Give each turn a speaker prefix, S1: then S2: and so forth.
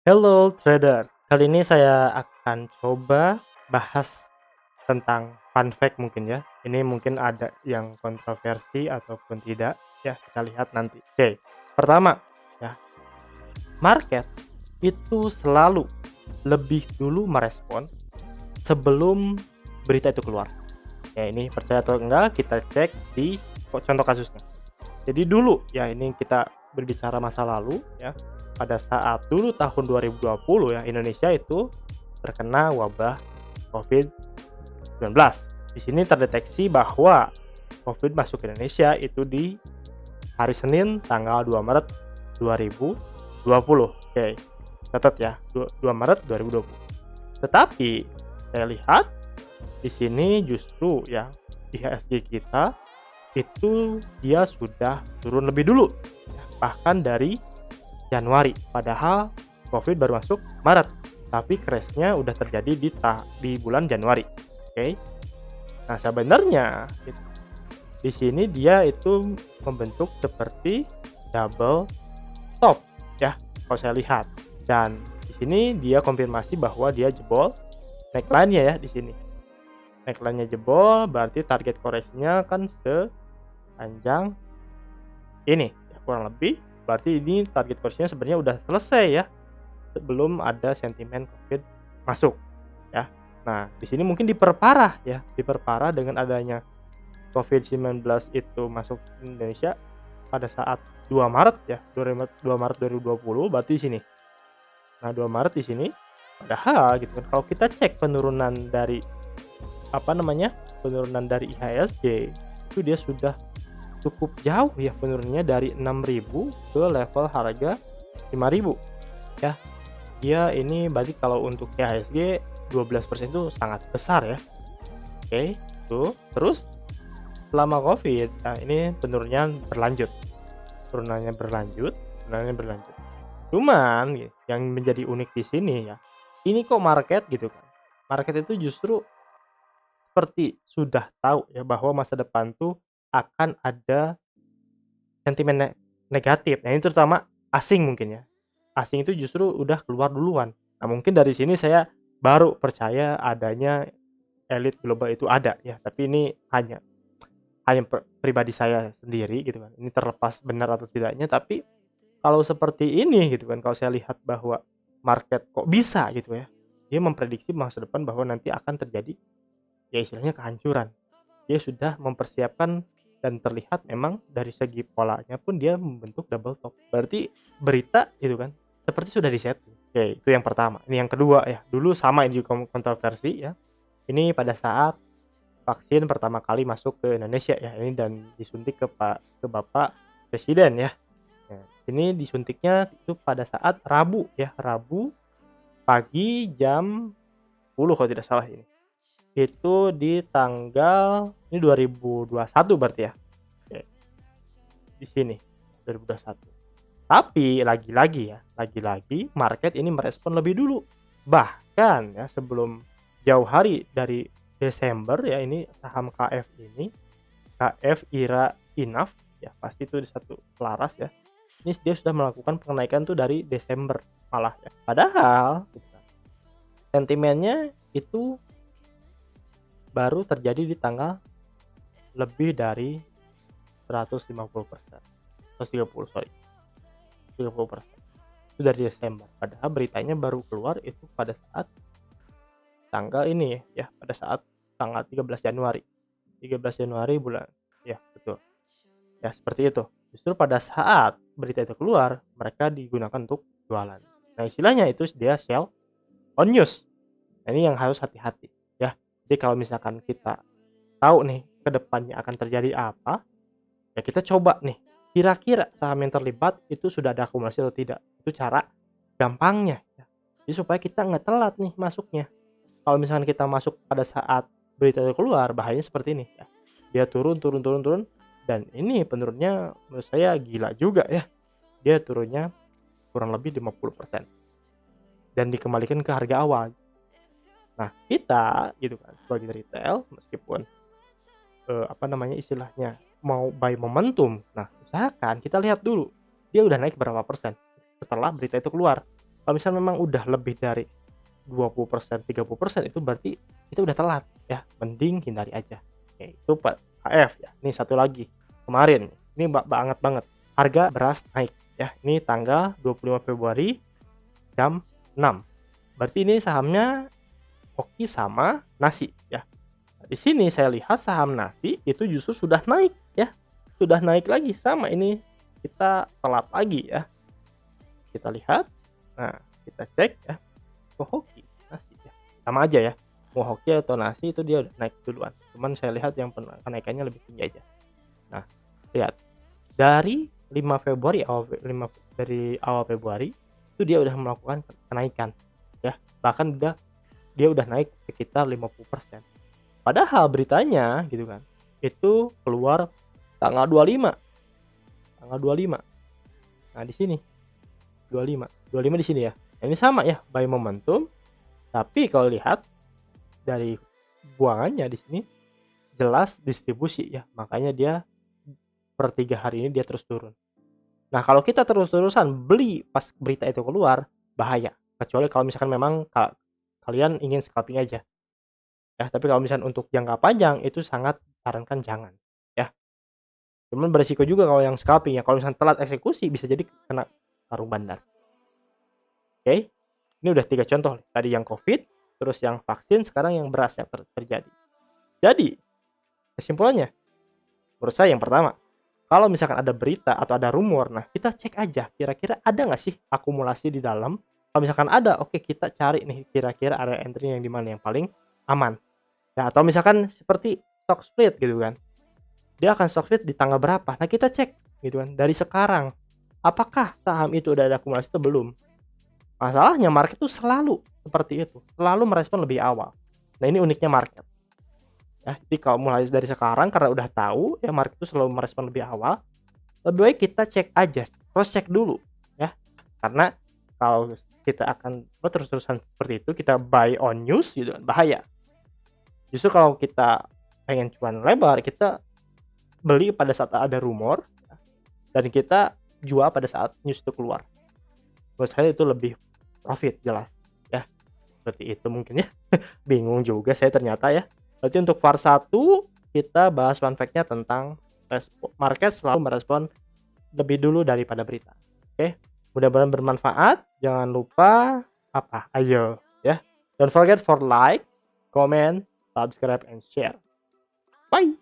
S1: Hello trader, kali ini saya akan coba bahas tentang fun fact mungkin ya. Ini mungkin ada yang kontroversi ataupun tidak, ya kita lihat nanti. Oke, pertama ya, market itu selalu lebih dulu merespon sebelum berita itu keluar. Ya ini percaya atau enggak kita cek di contoh kasusnya. Jadi dulu ya ini kita berbicara masa lalu ya, pada saat dulu tahun 2020 ya Indonesia itu terkena wabah COVID-19. Di sini terdeteksi bahwa COVID masuk ke Indonesia itu di hari Senin tanggal 2 Maret 2020. Oke, catat ya, 2 Maret 2020. Tetapi saya lihat di sini justru ya IHSG kita itu dia sudah turun lebih dulu ya, bahkan dari Januari, padahal COVID baru masuk Maret, tapi crash-nya udah terjadi di bulan Januari. Oke. Nah, sebenarnya di sini dia itu membentuk seperti double top ya, kalau saya lihat. Dan di sini dia konfirmasi bahwa dia jebol neckline-nya ya di sini. Neckline-nya jebol, berarti target koreksinya kan sepanjang ini, ya kurang lebih. Berarti ini target koreksinya sebenarnya udah selesai ya, sebelum ada sentimen COVID masuk ya. Nah, di sini mungkin diperparah ya, diperparah dengan adanya COVID-19 itu masuk ke Indonesia pada saat 2 Maret ya, 2 Maret 2020 berarti di sini. Nah, 2 Maret di sini padahal gitu kan kalau kita cek penurunan dari apa namanya? Penurunan dari IHSG itu dia sudah cukup jauh ya penurunannya dari 6.000 ke level harga 5.000 ya. Dia ini berarti kalau untuk IHSG 12% itu sangat besar ya. Oke, tuh. Terus selama Covid, nah ini penurunannya berlanjut. Turunannya berlanjut. Cuman yang menjadi unik di sini ya, ini kok market gitu kan. Market itu justru seperti sudah tahu ya bahwa masa depan tuh akan ada sentimen negatif. Nah, ini terutama asing mungkin ya. Asing itu justru udah keluar duluan. Nah, mungkin dari sini saya baru percaya adanya elit global itu ada ya, tapi ini hanya hanya pribadi saya sendiri gitu kan. Ini terlepas benar atau tidaknya, tapi kalau seperti ini gitu kan, kalau saya lihat bahwa market kok bisa gitu ya, dia memprediksi masa depan bahwa nanti akan terjadi ya istilahnya kehancuran. Dia sudah mempersiapkan dan terlihat memang dari segi polanya pun dia membentuk double top. Berarti berita gitu kan, seperti sudah disetting. Oke, itu yang pertama. Ini yang kedua ya, dulu sama ini juga kontroversi ya. Ini pada saat vaksin pertama kali masuk ke Indonesia ya, ini dan disuntik ke Bapak Presiden ya. Nah, ini disuntiknya itu pada saat Rabu ya, Rabu pagi jam 10 kalau tidak salah ini. Itu di tanggal ini 2021 berarti ya. Oke, di sini 2021. Tapi lagi-lagi market ini merespon lebih dulu. Bahkan ya sebelum jauh hari dari Desember ya ini saham KF ini, KF Ira Inaf ya pasti itu di satu laras ya. Ini dia sudah melakukan kenaikan tuh dari Desember malah ya. Padahal gitu kan, sentimennya itu baru terjadi di tanggal lebih dari 150%. 130 sorry, 30%. Itu dari Desember. Padahal beritanya baru keluar itu pada saat tanggal ini ya, pada saat tanggal 13 Januari. 13 Januari bulan ya, betul. Ya, seperti itu. Justru pada saat berita itu keluar, mereka digunakan untuk jualan. Nah, istilahnya itu dia sell on news. Nah, ini yang harus hati-hati ya. Jadi kalau misalkan kita tahu nih ke depannya akan terjadi apa, ya kita coba nih, kira-kira saham yang terlibat itu sudah ada akumulasi atau tidak. Itu cara gampangnya ya. Jadi supaya kita nggak telat nih masuknya. Kalau misalkan kita masuk pada saat berita itu keluar, bahayanya seperti ini ya. Dia turun turun turun turun dan ini penurunnya menurut saya gila juga ya. Dia turunnya kurang lebih 50% dan dikembalikan ke harga awal. Nah, kita gitu kan sebagai retail meskipun apa namanya istilahnya mau buy momentum. Nah, usahakan kita lihat dulu dia udah naik berapa persen setelah berita itu keluar. Kalau misalnya memang udah lebih dari 20%, 30% itu berarti itu udah telat ya, mending hindari aja. Oke, itu Pak HF ya. Nih satu lagi, kemarin ini banget banget, harga beras naik ya. Ini tanggal 25 Februari jam 6. Berarti ini sahamnya Oki sama nasi ya. Di sini saya lihat saham nasi itu justru sudah naik ya. Sudah naik lagi, sama ini kita telat lagi ya. Kita lihat. Nah, kita cek ya. Oh, hoki nasi ya. Sama aja ya. Mau hoki atau nasi itu dia udah naik duluan. Cuman saya lihat yang kenaikannya lebih tinggi aja. Nah, lihat. Dari 5 Februari dari awal Februari itu dia udah melakukan kenaikan ya. Bahkan dia udah naik sekitar 50%. Padahal beritanya gitu kan. Itu keluar tanggal 25. Tanggal 25. Nah, di sini 25 di sini ya. Ini sama ya, buy momentum. Tapi kalau lihat dari buangannya di sini jelas distribusi ya. Makanya dia per 3 hari ini dia terus turun. Nah, kalau kita terus-terusan beli pas berita itu keluar, bahaya. Kecuali kalau misalkan memang kalian ingin scalping aja. Ya, tapi kalau misalkan untuk jangka panjang itu sangat sarankan jangan ya. Cuman beresiko juga kalau yang scalping ya. Kalau misalkan telat eksekusi bisa jadi kena karung bandar. Oke. Ini udah 3 contoh. Tadi yang Covid, terus yang vaksin, sekarang yang beras yang terjadi. Jadi, kesimpulannya, menurut saya yang pertama, kalau misalkan ada berita atau ada rumor, nah kita cek aja kira-kira ada nggak sih akumulasi di dalam. Kalau misalkan ada, oke kita cari nih kira-kira area entry yang di mana yang paling aman. Nah, atau misalkan seperti stock split gitu kan. Dia akan stock split di tanggal berapa? Nah, kita cek gitu kan dari sekarang. Apakah saham itu udah ada akumulasi atau belum? Masalahnya market tuh selalu seperti itu, selalu merespon lebih awal. Nah, ini uniknya market. Ya, jadi kalau mulai dari sekarang karena udah tahu ya market itu selalu merespon lebih awal, lebih baik kita cek aja, cross check dulu ya. Karena kalau kita akan terus-terusan seperti itu, kita buy on news gitu kan, bahaya. Justru kalau kita pengen cuan lebar, kita beli pada saat ada rumor dan kita jual pada saat news itu keluar. Menurut saya itu lebih profit jelas ya. Seperti itu mungkin ya. Bingung juga saya ternyata ya. Berarti untuk part 1 kita bahas fun fact-nya tentang market selalu merespon lebih dulu daripada berita. Oke. Mudah-mudahan bermanfaat. Jangan lupa apa? Ayo ya. Don't forget for like, comment, subscribe and share. Bye.